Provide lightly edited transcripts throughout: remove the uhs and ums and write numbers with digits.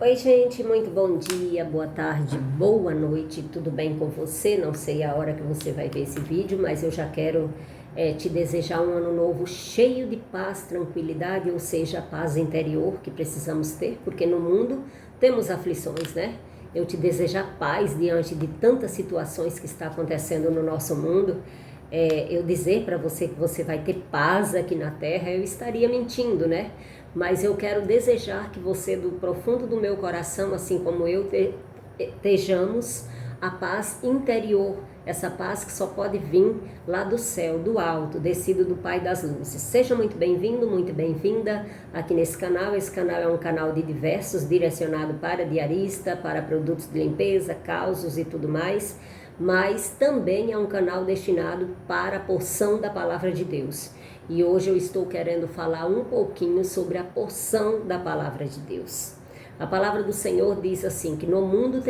Oi, gente, muito bom dia, boa tarde, boa noite, tudo bem com você? Não sei a hora que você vai ver esse vídeo, mas eu já quero te desejar um ano novo cheio de paz, tranquilidade, ou seja, a paz interior que precisamos ter, porque no mundo temos aflições, né? Eu te desejar paz diante de tantas situações que está acontecendo no nosso mundo. Eu dizer para você que você vai ter paz aqui na Terra, eu estaria mentindo, né? Mas eu quero desejar que você, do profundo do meu coração, assim como eu, estejamos a paz interior, essa paz que só pode vir lá do céu, do alto, descido do Pai das Luzes. Seja muito bem-vindo, muito bem-vinda aqui nesse canal. Esse canal é um canal de diversos, direcionado para diarista, para produtos de limpeza, causos e tudo mais, mas também é um canal destinado para a porção da Palavra de Deus. E hoje eu estou querendo falar um pouquinho sobre a porção da Palavra de Deus. A palavra do Senhor diz assim, que no mundo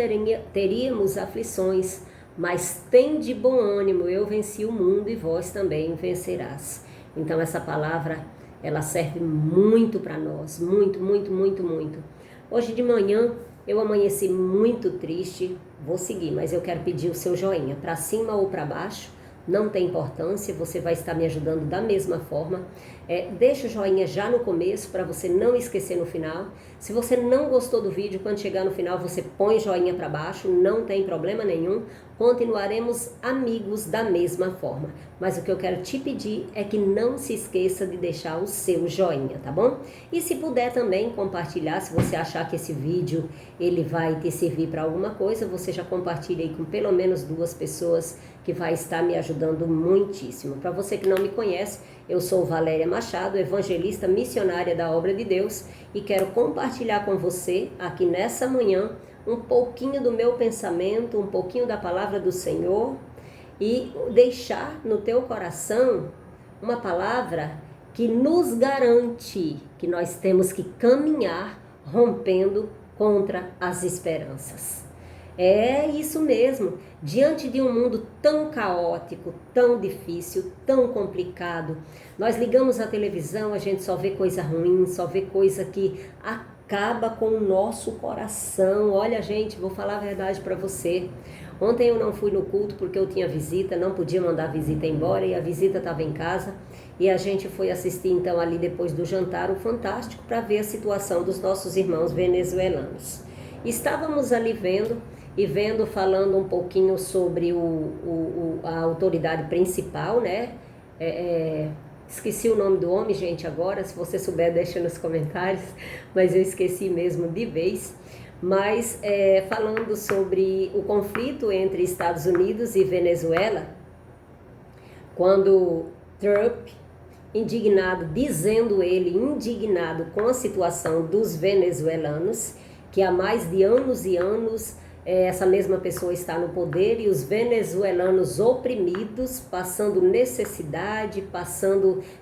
teríamos aflições, mas tende bom ânimo, eu venci o mundo e vós também vencerás. Então essa palavra, ela serve muito para nós, muito, muito, muito, muito. Hoje de manhã eu amanheci muito triste, vou seguir, mas eu quero pedir o seu joinha, para cima ou para baixo. Não tem importância, você vai estar me ajudando da mesma forma. Deixa o joinha já no começo para você não esquecer no final. Se você não gostou do vídeo, quando chegar no final você põe joinha para baixo, não tem problema nenhum. Continuaremos amigos da mesma forma. Mas o que eu quero te pedir é que não se esqueça de deixar o seu joinha, tá bom? E se puder também compartilhar, se você achar que esse vídeo ele vai te servir para alguma coisa, você já compartilha aí com pelo menos 2 pessoas que vai estar me ajudando muitíssimo. Para você que não me conhece, eu sou Valéria Machado, evangelista missionária da Obra de Deus, e quero compartilhar com você aqui nessa manhã um pouquinho do meu pensamento, um pouquinho da palavra do Senhor, e deixar no teu coração uma palavra que nos garante que nós temos que caminhar rompendo contra as esperanças. É isso mesmo, diante de um mundo tão caótico, tão difícil, tão complicado, nós ligamos a televisão, a gente só vê coisa ruim, só vê coisa que acaba com o nosso coração. Olha, gente, vou falar a verdade para você. Ontem eu não fui no culto porque eu tinha visita, não podia mandar a visita embora e a visita estava em casa. E a gente foi assistir então ali depois do jantar o Fantástico para ver a situação dos nossos irmãos venezuelanos. Estávamos ali vendo, falando um pouquinho sobre a autoridade principal, né? Esqueci o nome do homem, gente, agora, se você souber, deixa nos comentários, mas eu esqueci mesmo de vez. Mas falando sobre o conflito entre Estados Unidos e Venezuela, quando Trump, indignado com a situação dos venezuelanos, que há mais de anos e anos essa mesma pessoa está no poder e os venezuelanos oprimidos, passando necessidade,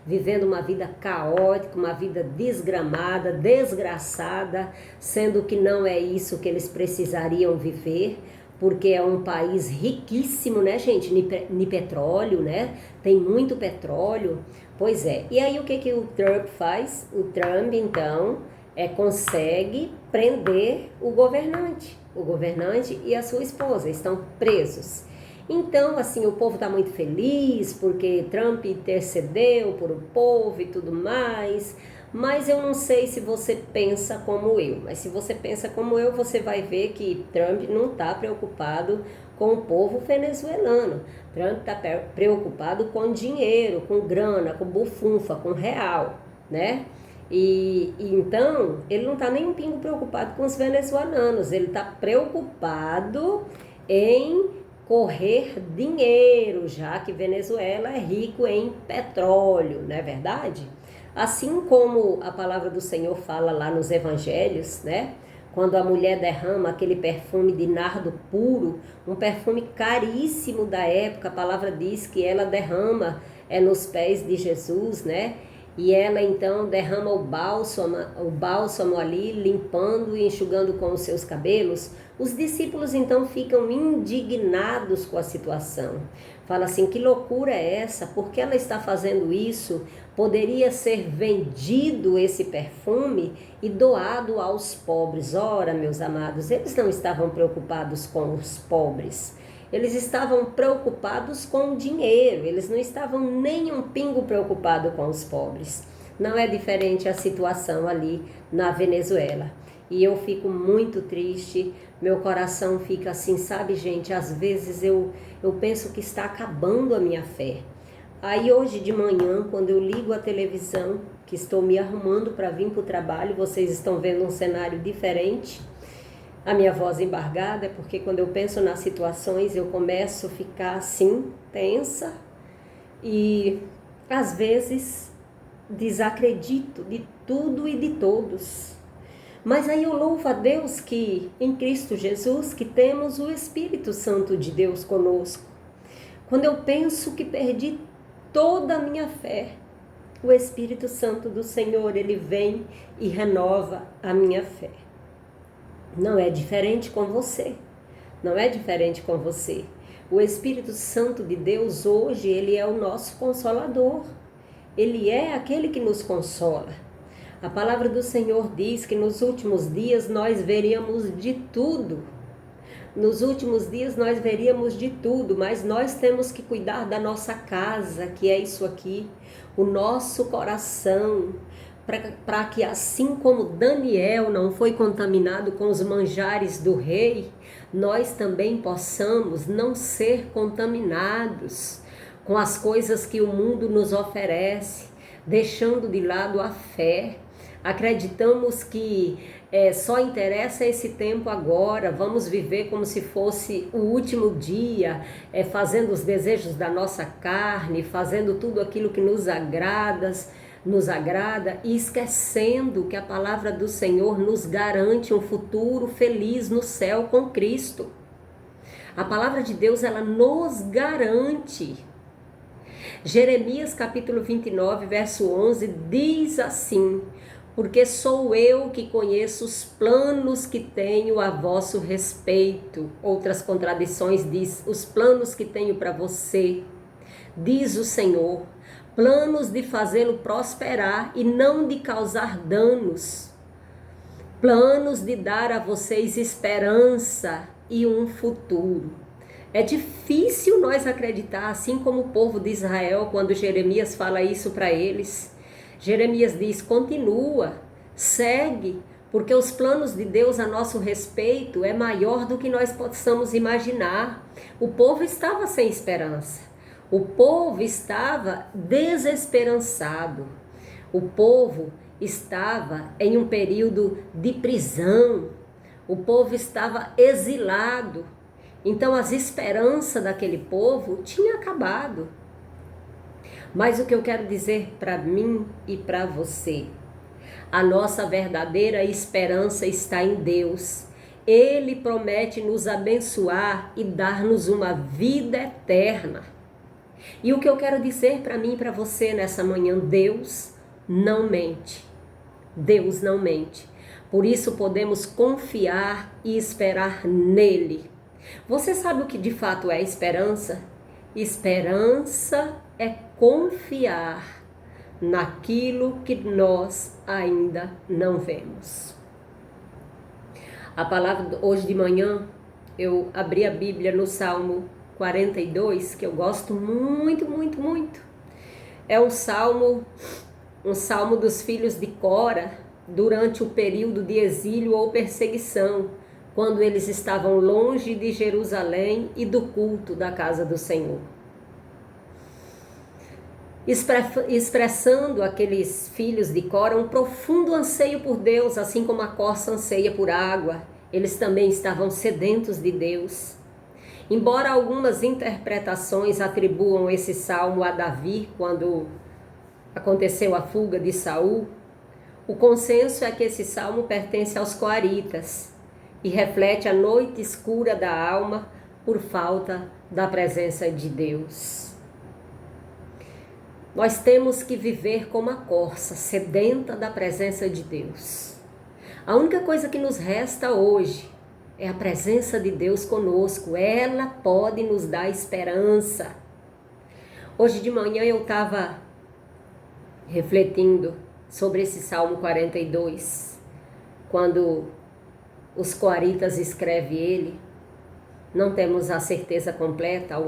vivendo uma vida caótica, uma vida desgramada, desgraçada, sendo que não é isso que eles precisariam viver, porque é um país riquíssimo, né, gente, de petróleo, né, tem muito petróleo, pois é. E aí o que o Trump faz? O Trump, então, consegue prender o governante e a sua esposa estão presos. Então, assim, o povo está muito feliz porque Trump intercedeu por o povo e tudo mais, mas eu não sei se você pensa como eu, mas se você pensa como eu, você vai ver que Trump não está preocupado com o povo venezuelano. Trump está preocupado com dinheiro, com grana, com bufunfa, com real, né? E então, ele não está nem um pingo preocupado com os venezuelanos, ele está preocupado em correr dinheiro, já que Venezuela é rico em petróleo, não é verdade? Assim como a palavra do Senhor fala lá nos evangelhos, né? Quando a mulher derrama aquele perfume de nardo puro, um perfume caríssimo da época, a palavra diz que ela derrama nos pés de Jesus, né? E ela então derrama o bálsamo ali, limpando e enxugando com os seus cabelos. Os discípulos então ficam indignados com a situação, Fala assim, que loucura é essa? Por que ela está fazendo isso? Poderia ser vendido esse perfume e doado aos pobres. Ora, meus amados, eles não estavam preocupados com os pobres. Eles estavam preocupados com o dinheiro. Eles não estavam nem um pingo preocupados com os pobres. Não é diferente a situação ali na Venezuela. E eu fico muito triste, meu coração fica assim, sabe, gente? Às vezes eu penso que está acabando a minha fé. Aí hoje de manhã, quando eu ligo a televisão, que estou me arrumando para vir para o trabalho, vocês estão vendo um cenário diferente. A minha voz embargada é porque quando eu penso nas situações, eu começo a ficar assim, tensa. E às vezes desacredito de tudo e de todos. Mas aí eu louvo a Deus que em Cristo Jesus que temos o Espírito Santo de Deus conosco. Quando eu penso que perdi toda a minha fé, o Espírito Santo do Senhor, ele vem e renova a minha fé. Não é diferente com você. Não é diferente com você. O Espírito Santo de Deus hoje, ele é o nosso consolador. Ele é aquele que nos consola. A palavra do Senhor diz que nos últimos dias nós veríamos de tudo. Nos últimos dias nós veríamos de tudo, mas nós temos que cuidar da nossa casa, que é isso aqui, o nosso coração, para que assim como Daniel não foi contaminado com os manjares do rei, nós também possamos não ser contaminados com as coisas que o mundo nos oferece, deixando de lado a fé. Acreditamos que só interessa esse tempo agora, vamos viver como se fosse o último dia, fazendo os desejos da nossa carne, fazendo tudo aquilo que nos agrada e esquecendo que a palavra do Senhor nos garante um futuro feliz no céu com Cristo. A palavra de Deus, ela nos garante. Jeremias capítulo 29, verso 11, diz assim: porque sou eu que conheço os planos que tenho a vosso respeito. Outras contradições diz, os planos que tenho para você, diz o Senhor, planos de fazê-lo prosperar e não de causar danos, planos de dar a vocês esperança e um futuro. É difícil nós acreditar, assim como o povo de Israel, quando Jeremias fala isso para eles. Jeremias diz, continua, segue, porque os planos de Deus a nosso respeito é maior do que nós possamos imaginar. O povo estava sem esperança, o povo estava desesperançado, o povo estava em um período de prisão, o povo estava exilado. Então as esperanças daquele povo tinham acabado. Mas o que eu quero dizer para mim e para você, a nossa verdadeira esperança está em Deus. Ele promete nos abençoar e dar-nos uma vida eterna. E o que eu quero dizer para mim e para você nessa manhã, Deus não mente. Deus não mente. Por isso podemos confiar e esperar nele. Você sabe o que de fato é esperança? Esperança é confiar naquilo que nós ainda não vemos. A palavra hoje de manhã, eu abri a Bíblia no Salmo 42, que eu gosto muito, muito, muito. É um salmo dos filhos de Cora, durante o período de exílio ou perseguição, quando eles estavam longe de Jerusalém e do culto da casa do Senhor. Expressando aqueles filhos de Cora um profundo anseio por Deus, assim como a corça anseia por água, eles também estavam sedentos de Deus. Embora algumas interpretações atribuam esse salmo a Davi, quando aconteceu a fuga de Saul, o consenso é que esse salmo pertence aos coaritas e reflete a noite escura da alma por falta da presença de Deus. Nós temos que viver como a corça, sedenta da presença de Deus. A única coisa que nos resta hoje é a presença de Deus conosco. Ela pode nos dar esperança. Hoje de manhã eu estava refletindo sobre esse Salmo 42, quando os coaritas escrevem ele. Não temos a certeza completa, há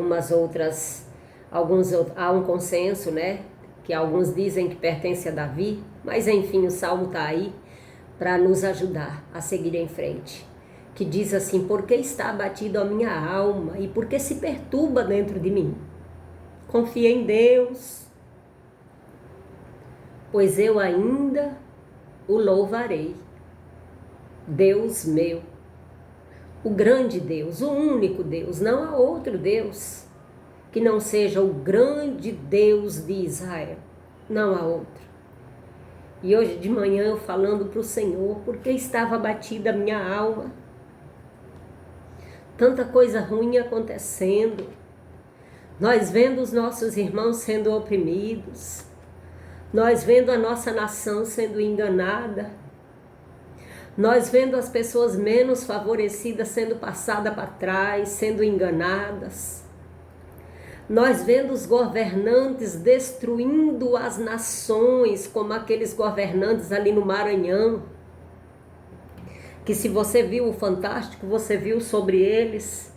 um consenso, né? Que alguns dizem que pertence a Davi, mas enfim, o Salmo está aí para nos ajudar a seguir em frente. Que diz assim: por que está abatido a minha alma e por que se perturba dentro de mim? Confia em Deus, pois eu ainda o louvarei. Deus meu, o grande Deus, o único Deus, não há outro Deus que não seja o grande Deus de Israel, não há outro. E hoje de manhã eu falando para o Senhor, porque estava abatida a minha alma, tanta coisa ruim acontecendo, nós vendo os nossos irmãos sendo oprimidos, nós vendo a nossa nação sendo enganada, nós vendo as pessoas menos favorecidas sendo passadas para trás, sendo enganadas, nós vendo os governantes destruindo as nações, como aqueles governantes ali no Maranhão, que se você viu o Fantástico, você viu sobre eles.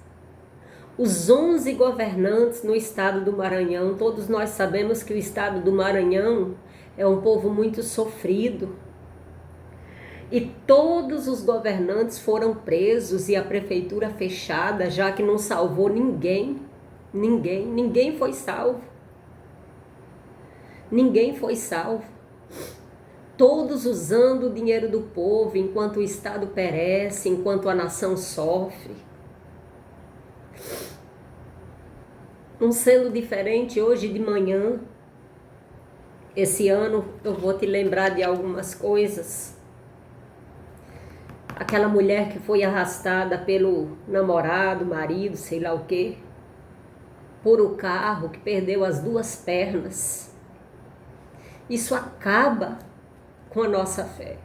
Os 11 governantes no estado do Maranhão, todos nós sabemos que o estado do Maranhão é um povo muito sofrido. E todos os governantes foram presos e a prefeitura fechada, já que não salvou ninguém. Ninguém foi salvo. Ninguém foi salvo. Todos usando o dinheiro do povo enquanto o Estado perece, enquanto a nação sofre. Não sendo diferente hoje de manhã, esse ano eu vou te lembrar de algumas coisas. Aquela mulher que foi arrastada pelo namorado, marido, sei lá o quê, por o carro, que perdeu as 2 pernas. Isso acaba com a nossa fé,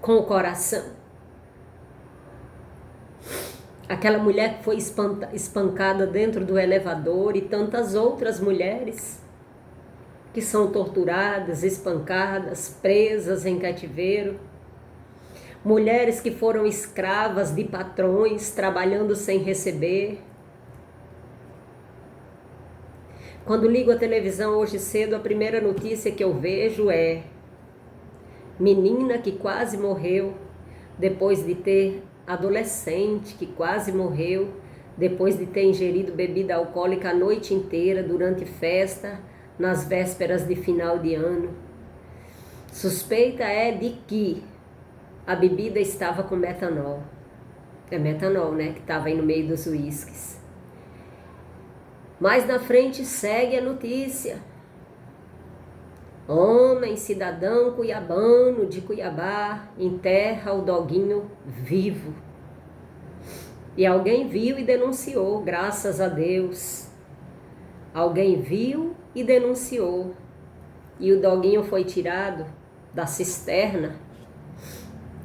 com o coração. Aquela mulher que foi espancada dentro do elevador e tantas outras mulheres que são torturadas, espancadas, presas em cativeiro. Mulheres que foram escravas de patrões, trabalhando sem receber. Quando ligo a televisão hoje cedo, a primeira notícia que eu vejo é menina que quase morreu depois de ter, adolescente que quase morreu depois de ter ingerido bebida alcoólica a noite inteira durante festa, nas vésperas de final de ano. Suspeita é de que a bebida estava com metanol. É metanol, né? Que estava aí no meio dos uísques. Mais na frente segue a notícia. Homem, cidadão cuiabano de Cuiabá, enterra o doguinho vivo. E alguém viu e denunciou, graças a Deus. Alguém viu e denunciou. E o doguinho foi tirado da cisterna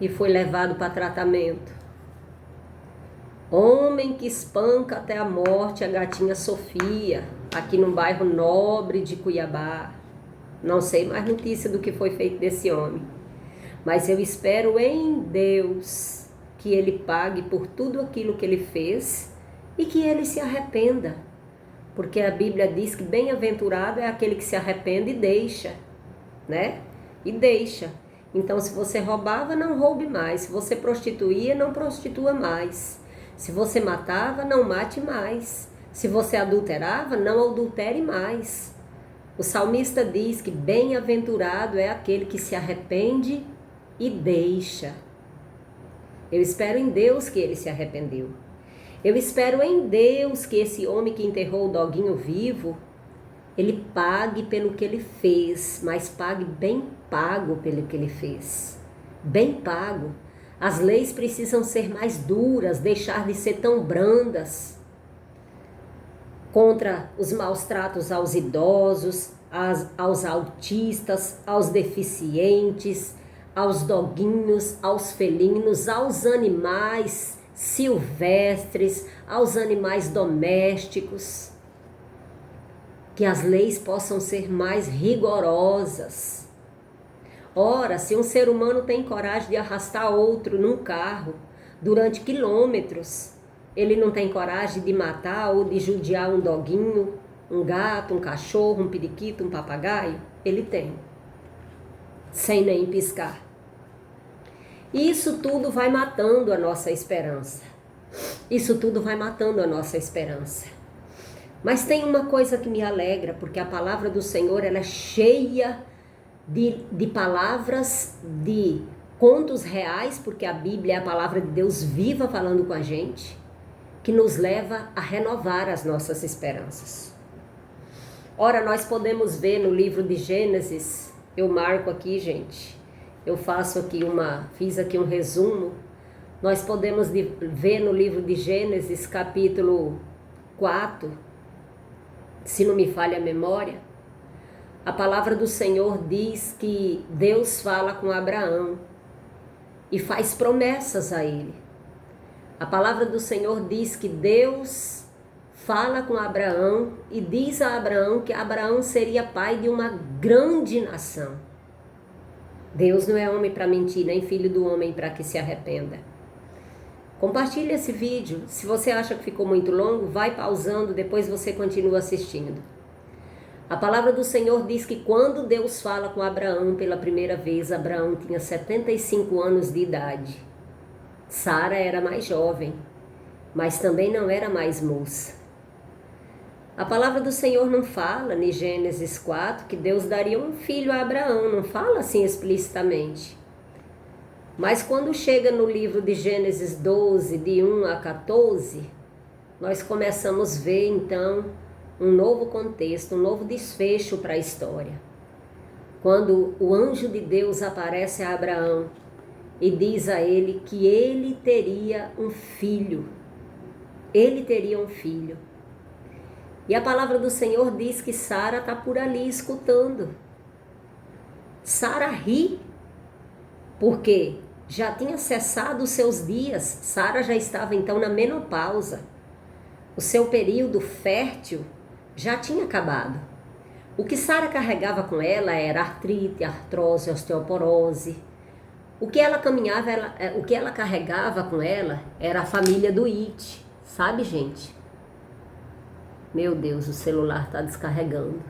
e foi levado para tratamento. Homem que espanca até a morte a gatinha Sofia, aqui no bairro Nobre de Cuiabá. Não sei mais notícia do que foi feito desse homem. Mas eu espero em Deus que ele pague por tudo aquilo que ele fez e que ele se arrependa. Porque a Bíblia diz que bem-aventurado é aquele que se arrepende e deixa, né? E deixa. Então, se você roubava, não roube mais. Se você prostituía, não prostitua mais. Se você matava, não mate mais. Se você adulterava, não adultere mais. O salmista diz que bem-aventurado é aquele que se arrepende e deixa. Eu espero em Deus que ele se arrependeu. Eu espero em Deus que esse homem que enterrou o doguinho vivo, ele pague pelo que ele fez, mas pague bem pago pelo que ele fez. Bem pago. As leis precisam ser mais duras, deixar de ser tão brandas contra os maus tratos aos idosos, aos autistas, aos deficientes, aos doguinhos, aos felinos, aos animais silvestres, aos animais domésticos. que as leis possam ser mais rigorosas. Ora, se um ser humano tem coragem de arrastar outro num carro durante quilômetros, ele não tem coragem de matar ou de judiar um doguinho, um gato, um cachorro, um periquito, um papagaio? Ele tem, sem nem piscar. Isso tudo vai matando a nossa esperança. Isso tudo vai matando a nossa esperança. Mas tem uma coisa que me alegra, porque a palavra do Senhor ela é cheia de palavras, de contos reais, porque a Bíblia é a palavra de Deus viva falando com a gente, que nos leva a renovar as nossas esperanças. Ora, nós podemos ver no livro de Gênesis, eu marco aqui, gente, fiz aqui um resumo, nós podemos ver no livro de Gênesis, capítulo 4, se não me falha a memória, a palavra do Senhor diz que Deus fala com Abraão e faz promessas a ele. A palavra do Senhor diz que Deus fala com Abraão e diz a Abraão que Abraão seria pai de uma grande nação. Deus não é homem para mentir, nem filho do homem para que se arrependa. Compartilhe esse vídeo. Se você acha que ficou muito longo, vai pausando, depois você continua assistindo. A palavra do Senhor diz que quando Deus fala com Abraão pela primeira vez, Abraão tinha 75 anos de idade. Sara era mais jovem, mas também não era mais moça. A palavra do Senhor não fala, em Gênesis 4, que Deus daria um filho a Abraão, não fala assim explicitamente. Mas quando chega no livro de Gênesis 12, de 1 a 14, nós começamos a ver então um novo contexto, um novo desfecho para a história. Quando o anjo de Deus aparece a Abraão e diz a ele que ele teria um filho. Ele teria um filho. E a palavra do Senhor diz que Sara está por ali escutando. Sara ri, porque já tinha cessado os seus dias. Sara já estava então na menopausa. O seu período fértil já tinha acabado. O que Sara carregava com ela era artrite, artrose, osteoporose. O que ela carregava com ela era a família do It. Sabe, gente? Meu Deus, o celular está descarregando.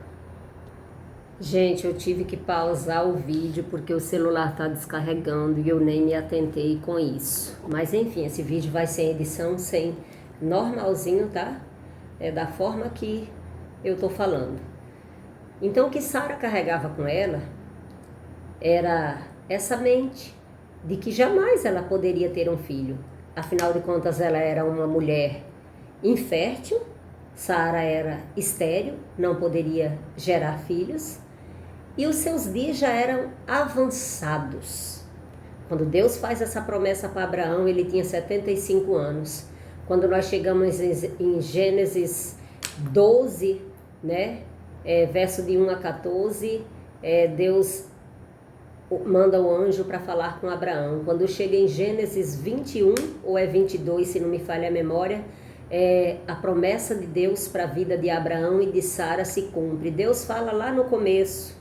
Gente, eu tive que pausar o vídeo porque o celular está descarregando e eu nem me atentei com isso. Mas enfim, esse vídeo vai sem edição, sem normalzinho, tá? É da forma que eu tô falando. Então o que Sara carregava com ela era essa mente de que jamais ela poderia ter um filho. Afinal de contas, ela era uma mulher infértil. Sara era estéril, não poderia gerar filhos. E os seus dias já eram avançados. Quando Deus faz essa promessa para Abraão, ele tinha 75 anos. Quando nós chegamos em Gênesis 12, né, verso de 1 a 14, Deus manda o anjo para falar com Abraão. Quando chega em Gênesis 21, ou 22, se não me falha a memória, a promessa de Deus para a vida de Abraão e de Sara se cumpre. Deus fala lá no começo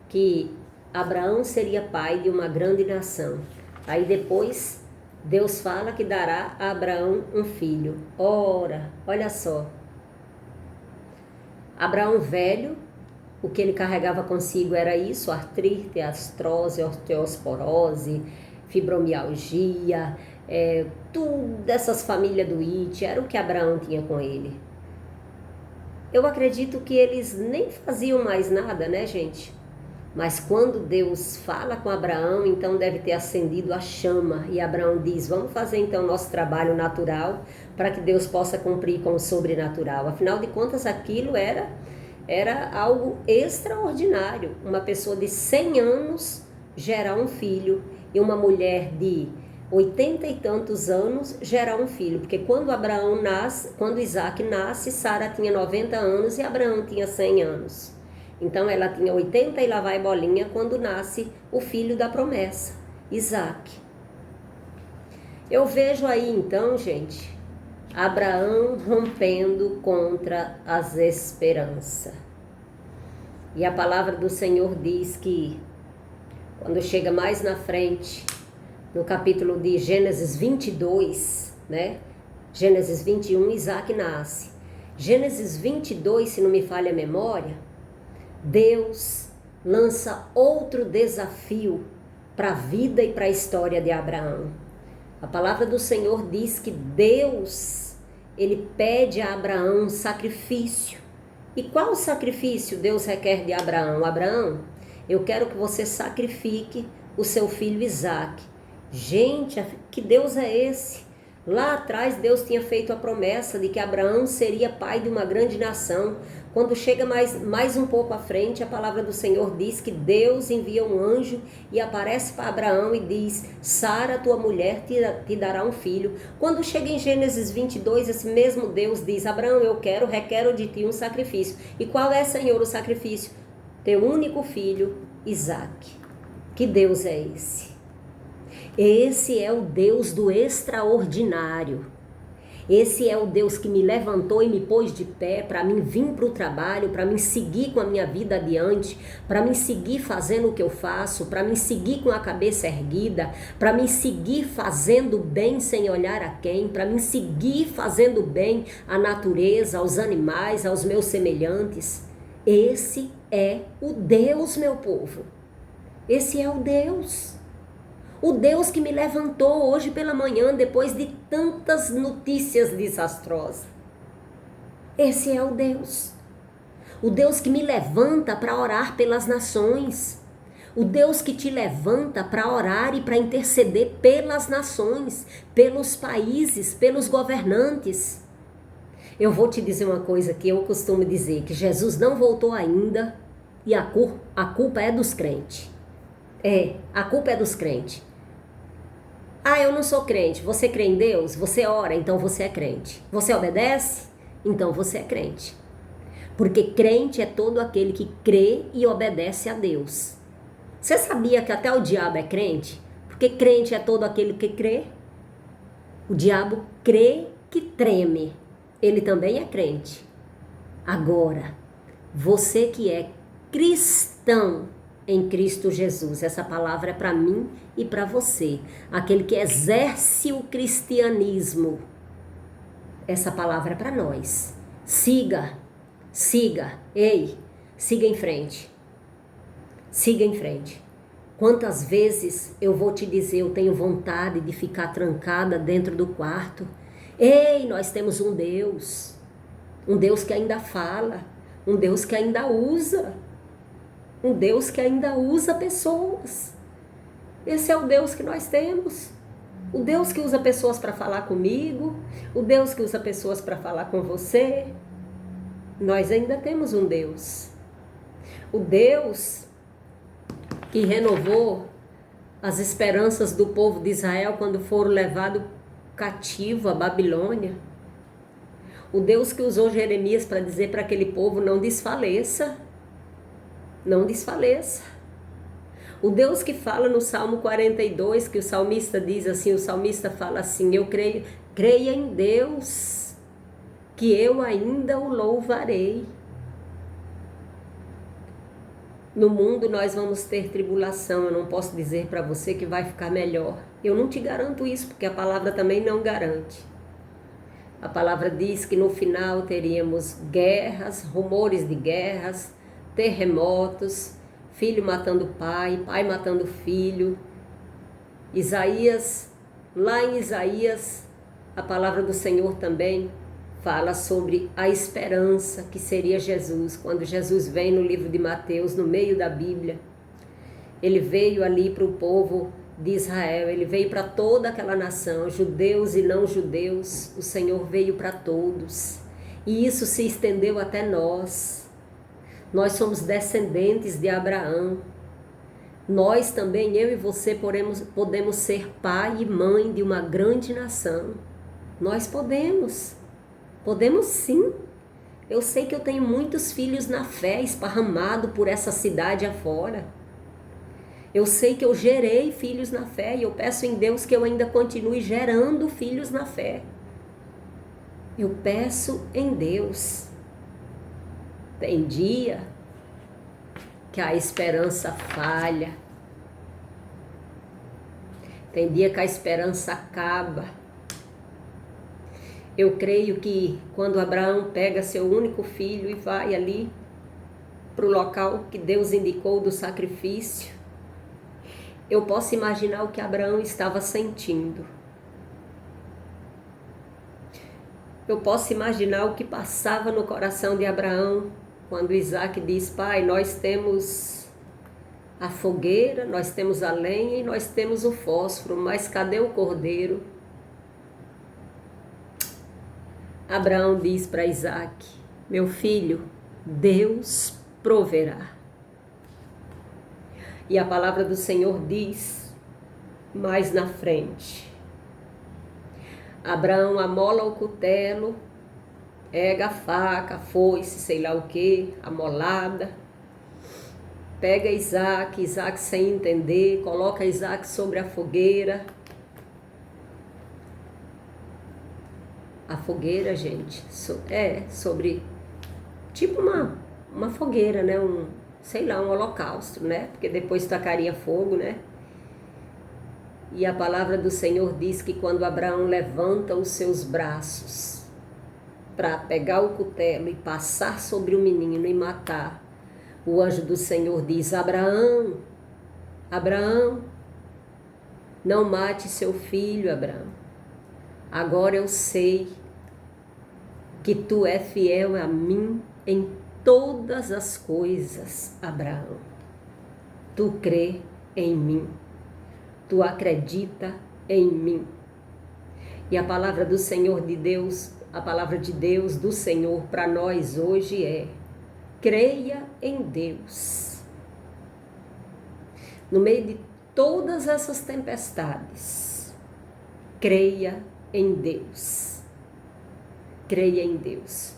que Abraão seria pai de uma grande nação. Aí depois Deus fala que dará a Abraão um filho. Ora, olha só. Abraão velho, o que ele carregava consigo era isso: artrite, artrose, osteoporose, fibromialgia, tudo dessas famílias do It, era o que Abraão tinha com ele. Eu acredito que eles nem faziam mais nada, né, gente? Mas quando Deus fala com Abraão, então deve ter acendido a chama. E Abraão diz: vamos fazer então nosso trabalho natural para que Deus possa cumprir com o sobrenatural. Afinal de contas, aquilo era algo extraordinário. Uma pessoa de 100 anos gerar um filho e uma mulher de 80 e tantos anos gerar um filho. Porque quando Isaac nasce, Sara tinha 90 anos e Abraão tinha 100 anos. Então ela tinha 80 e lá vai bolinha quando nasce o filho da promessa, Isaac. Eu vejo aí então, gente, Abraão rompendo contra as esperanças. E a palavra do Senhor diz que, quando chega mais na frente, no capítulo de Gênesis 22, né? Gênesis 21, Isaac nasce. Gênesis 22, se não me falha a memória, Deus lança outro desafio para a vida e para a história de Abraão. A palavra do Senhor diz que Deus, ele pede a Abraão um sacrifício. E qual sacrifício Deus requer de Abraão? Abraão, eu quero que você sacrifique o seu filho Isaac. Gente, que Deus é esse? Lá atrás Deus tinha feito a promessa de que Abraão seria pai de uma grande nação. Quando chega mais um pouco à frente, a palavra do Senhor diz que Deus envia um anjo e aparece para Abraão e diz: Sara, tua mulher, te dará um filho. Quando chega em Gênesis 22, esse mesmo Deus diz: Abraão, requero de ti um sacrifício. E qual é, Senhor, o sacrifício? Teu único filho, Isaac. Que Deus é esse? Esse é o Deus do extraordinário. Esse é o Deus que me levantou e me pôs de pé para mim vir para o trabalho, para mim seguir com a minha vida adiante, para mim seguir fazendo o que eu faço, para mim seguir com a cabeça erguida, para mim seguir fazendo bem sem olhar a quem, para mim seguir fazendo bem à natureza, aos animais, aos meus semelhantes. Esse é o Deus, meu povo. Esse é o Deus. O Deus que me levantou hoje pela manhã, depois de tantas notícias desastrosas. Esse é o Deus. O Deus que me levanta para orar pelas nações. O Deus que te levanta para orar e para interceder pelas nações, pelos países, pelos governantes. Eu vou te dizer uma coisa que eu costumo dizer, que Jesus não voltou ainda e a culpa é dos crentes. A culpa é dos crentes. Ah, eu não sou crente. Você crê em Deus? Você ora, então você é crente. Você obedece? Então você é crente. Porque crente é todo aquele que crê e obedece a Deus. Você sabia que até o diabo é crente? Porque crente é todo aquele que crê. O diabo crê que treme. Ele também é crente. Agora, você que é cristão em Cristo Jesus, essa palavra é para mim e para você, aquele que exerce o cristianismo, essa palavra é para nós. Siga em frente, siga em frente. Quantas vezes eu vou te dizer, eu tenho vontade de ficar trancada dentro do quarto. Ei, nós temos um Deus que ainda fala, um Deus que ainda usa, um Deus que ainda usa pessoas. Esse é o Deus que nós temos. O Deus que usa pessoas para falar comigo, o Deus que usa pessoas para falar com você. Nós ainda temos um Deus. O Deus que renovou as esperanças do povo de Israel quando foram levados cativo à Babilônia. O Deus que usou Jeremias para dizer para aquele povo: não desfaleça. Não desfaleça. O Deus que fala no Salmo 42, que o salmista diz assim, o salmista fala assim: eu creia em Deus, que eu ainda o louvarei. No mundo nós vamos ter tribulação, eu não posso dizer para você que vai ficar melhor. Eu não te garanto isso, porque a palavra também não garante. A palavra diz que no final teríamos guerras, rumores de guerras, terremotos, filho matando pai, pai matando filho. Lá em Isaías, a palavra do Senhor também fala sobre a esperança que seria Jesus. Quando Jesus vem no livro de Mateus, no meio da Bíblia, ele veio ali para o povo de Israel, ele veio para toda aquela nação, judeus e não judeus, o Senhor veio para todos. E isso se estendeu até nós. Nós somos descendentes de Abraão. Nós também, eu e você, podemos ser pai e mãe de uma grande nação. Nós podemos sim. Eu sei que eu tenho muitos filhos na fé esparramados por essa cidade afora. Eu sei que eu gerei filhos na fé e eu peço em Deus que eu ainda continue gerando filhos na fé. Eu peço em Deus. Tem dia que a esperança falha. Tem dia que a esperança acaba. Eu creio que quando Abraão pega seu único filho e vai ali para o local que Deus indicou do sacrifício, eu posso imaginar o que Abraão estava sentindo. Eu posso imaginar o que passava no coração de Abraão quando Isaac diz: Pai, nós temos a fogueira, nós temos a lenha e nós temos o fósforo, mas cadê o cordeiro? Abraão diz para Isaac: meu filho, Deus proverá. E a palavra do Senhor diz mais na frente: Abraão amola o cutelo, pega a faca, a foice, sei lá o que, amolada, pega Isaac sem entender, coloca Isaac sobre a fogueira. A fogueira, gente, sobre, tipo uma fogueira, né? Sei lá, um holocausto, né? Porque depois tacaria fogo, né? E a palavra do Senhor diz que quando Abraão levanta os seus braços para pegar o cutelo e passar sobre o menino e matar, o anjo do Senhor diz: Abraão, Abraão, não mate seu filho, Abraão. Agora eu sei que tu é fiel a mim em todas as coisas, Abraão. Tu crê em mim, tu acredita em mim. E a palavra do Senhor de Deus, a palavra de Deus do Senhor para nós hoje é: creia em Deus. No meio de todas essas tempestades, creia em Deus. Creia em Deus,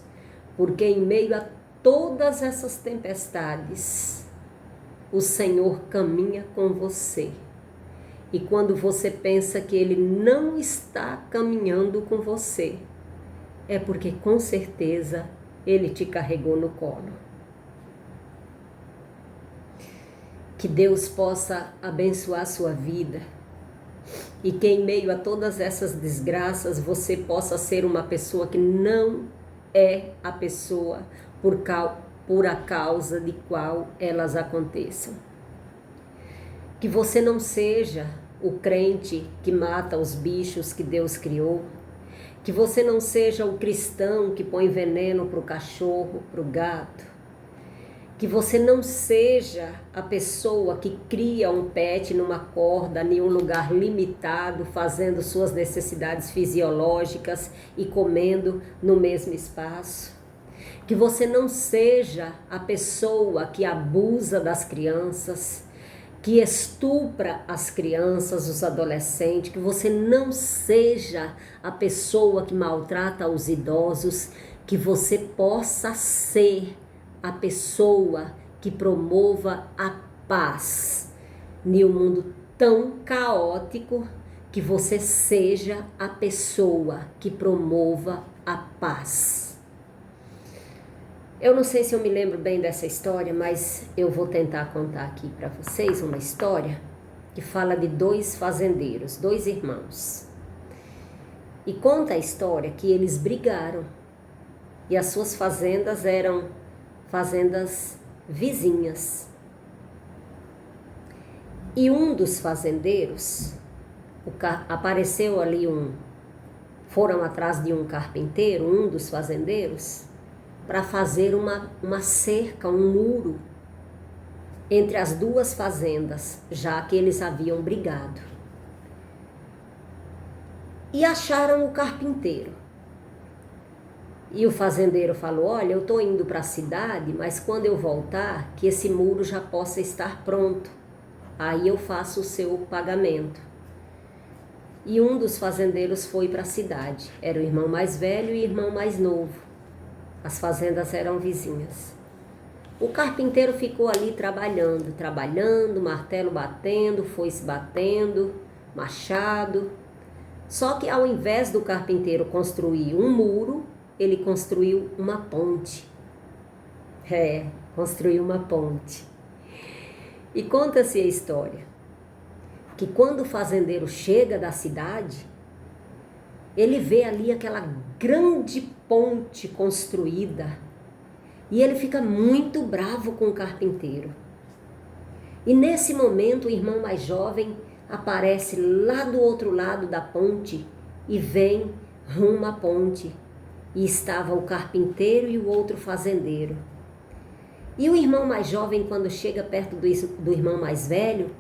porque em meio a todas essas tempestades, o Senhor caminha com você. E quando você pensa que Ele não está caminhando com você, é porque com certeza Ele te carregou no colo. Que Deus possa abençoar a sua vida e que em meio a todas essas desgraças você possa ser uma pessoa que não é a pessoa por a causa de qual elas aconteçam. Que você não seja o crente que mata os bichos que Deus criou. Que você não seja o cristão que põe veneno para o cachorro, para o gato. Que você não seja a pessoa que cria um pet numa corda, em um lugar limitado, fazendo suas necessidades fisiológicas e comendo no mesmo espaço. Que você não seja a pessoa que abusa das crianças, que estupra as crianças, os adolescentes. Que você não seja a pessoa que maltrata os idosos. Que você possa ser a pessoa que promova a paz em um mundo tão caótico. Que você seja a pessoa que promova a paz. Eu não sei se eu me lembro bem dessa história, mas eu vou tentar contar aqui para vocês uma história que fala de dois fazendeiros, dois irmãos. E conta a história que eles brigaram e as suas fazendas eram fazendas vizinhas. E um dos fazendeiros, apareceu ali foram atrás de um carpinteiro, um dos fazendeiros, para fazer uma cerca, um muro entre as duas fazendas, já que eles haviam brigado. E acharam o carpinteiro. E o fazendeiro falou: olha, eu estou indo para a cidade, mas quando eu voltar, que esse muro já possa estar pronto. Aí eu faço o seu pagamento. E um dos fazendeiros foi para a cidade. Era o irmão mais velho e o irmão mais novo. As fazendas eram vizinhas. O carpinteiro ficou ali trabalhando, martelo batendo, foice batendo, machado. Só que ao invés do carpinteiro construir um muro, ele construiu uma ponte. Construiu uma ponte. E conta-se a história que quando o fazendeiro chega da cidade, ele vê ali aquela grande ponte construída e ele fica muito bravo com o carpinteiro. E nesse momento o irmão mais jovem aparece lá do outro lado da ponte e vem rumo à ponte. E estava o carpinteiro e o outro fazendeiro. E o irmão mais jovem, quando chega perto do irmão mais velho,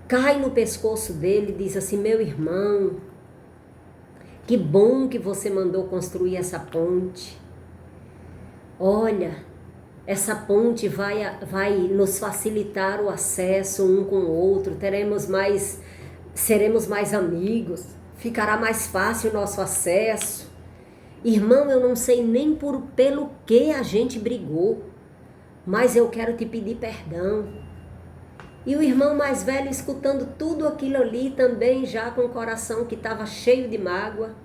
cai no pescoço dele e diz assim: meu irmão, que bom que você mandou construir essa ponte. Olha, essa ponte vai nos facilitar o acesso um com o outro, seremos mais amigos, ficará mais fácil o nosso acesso. Irmão, eu não sei nem pelo que a gente brigou, mas eu quero te pedir perdão. E o irmão mais velho, escutando tudo aquilo ali, também já com o coração que estava cheio de mágoa,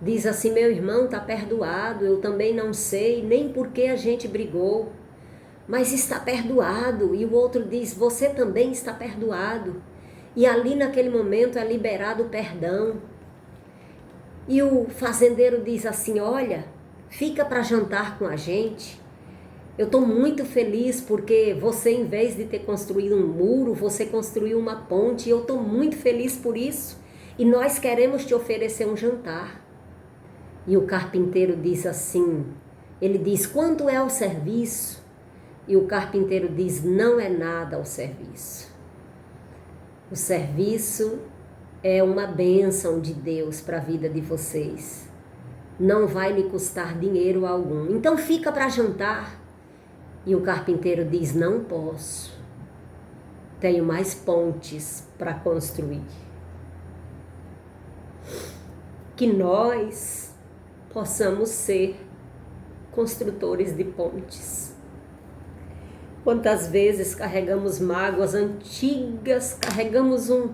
diz assim: meu irmão, está perdoado, eu também não sei nem por que a gente brigou, mas está perdoado. E o outro diz: você também está perdoado. E ali naquele momento é liberado o perdão. E o fazendeiro diz assim: olha, fica para jantar com a gente. Eu estou muito feliz porque você, em vez de ter construído um muro, você construiu uma ponte. E eu estou muito feliz por isso. E nós queremos te oferecer um jantar. E o carpinteiro diz assim, ele diz: quanto é o serviço? E o carpinteiro diz: não é nada o serviço. O serviço é uma bênção de Deus para a vida de vocês. Não vai lhe custar dinheiro algum. Então fica para jantar. E o carpinteiro diz: não posso. Tenho mais pontes para construir. Que nós possamos ser construtores de pontes. Quantas vezes carregamos mágoas antigas, carregamos um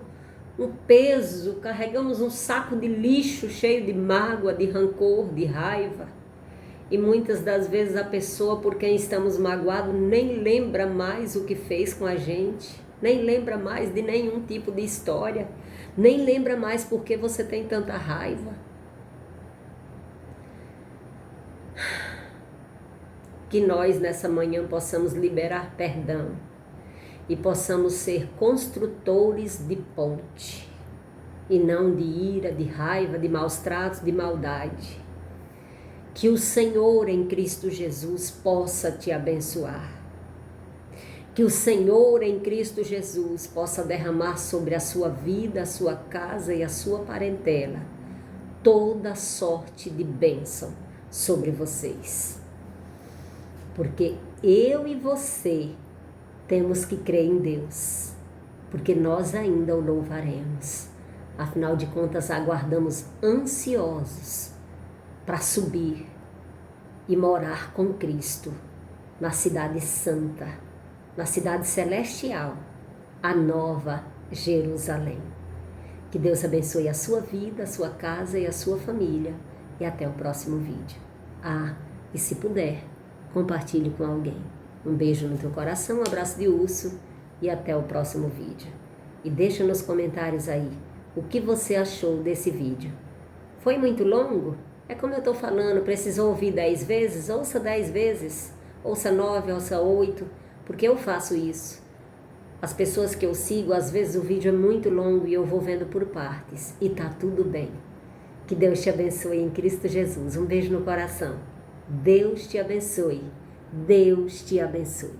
peso, carregamos um saco de lixo cheio de mágoa, de rancor, de raiva. E muitas das vezes a pessoa por quem estamos magoados nem lembra mais o que fez com a gente, nem lembra mais de nenhum tipo de história, nem lembra mais por que você tem tanta raiva. Que nós nessa manhã possamos liberar perdão e possamos ser construtores de ponte, e não de ira, de raiva, de maus tratos, de maldade. Que o Senhor em Cristo Jesus possa te abençoar. Que o Senhor em Cristo Jesus possa derramar sobre a sua vida, a sua casa e a sua parentela toda sorte de bênção sobre vocês. Porque eu e você temos que crer em Deus, porque nós ainda o louvaremos. Afinal de contas, aguardamos ansiosos para subir e morar com Cristo na cidade santa, na cidade celestial, a nova Jerusalém. Que Deus abençoe a sua vida, a sua casa e a sua família. E até o próximo vídeo. E se puder, compartilhe com alguém. Um beijo no teu coração, um abraço de urso e até o próximo vídeo. E deixa nos comentários aí o que você achou desse vídeo. Foi muito longo? É como eu estou falando, precisou ouvir 10 vezes? Ouça 10 vezes, ouça 9, ouça 8, porque eu faço isso. As pessoas que eu sigo, às vezes o vídeo é muito longo e eu vou vendo por partes. E tá tudo bem. Que Deus te abençoe em Cristo Jesus. Um beijo no coração. Deus te abençoe. Deus te abençoe.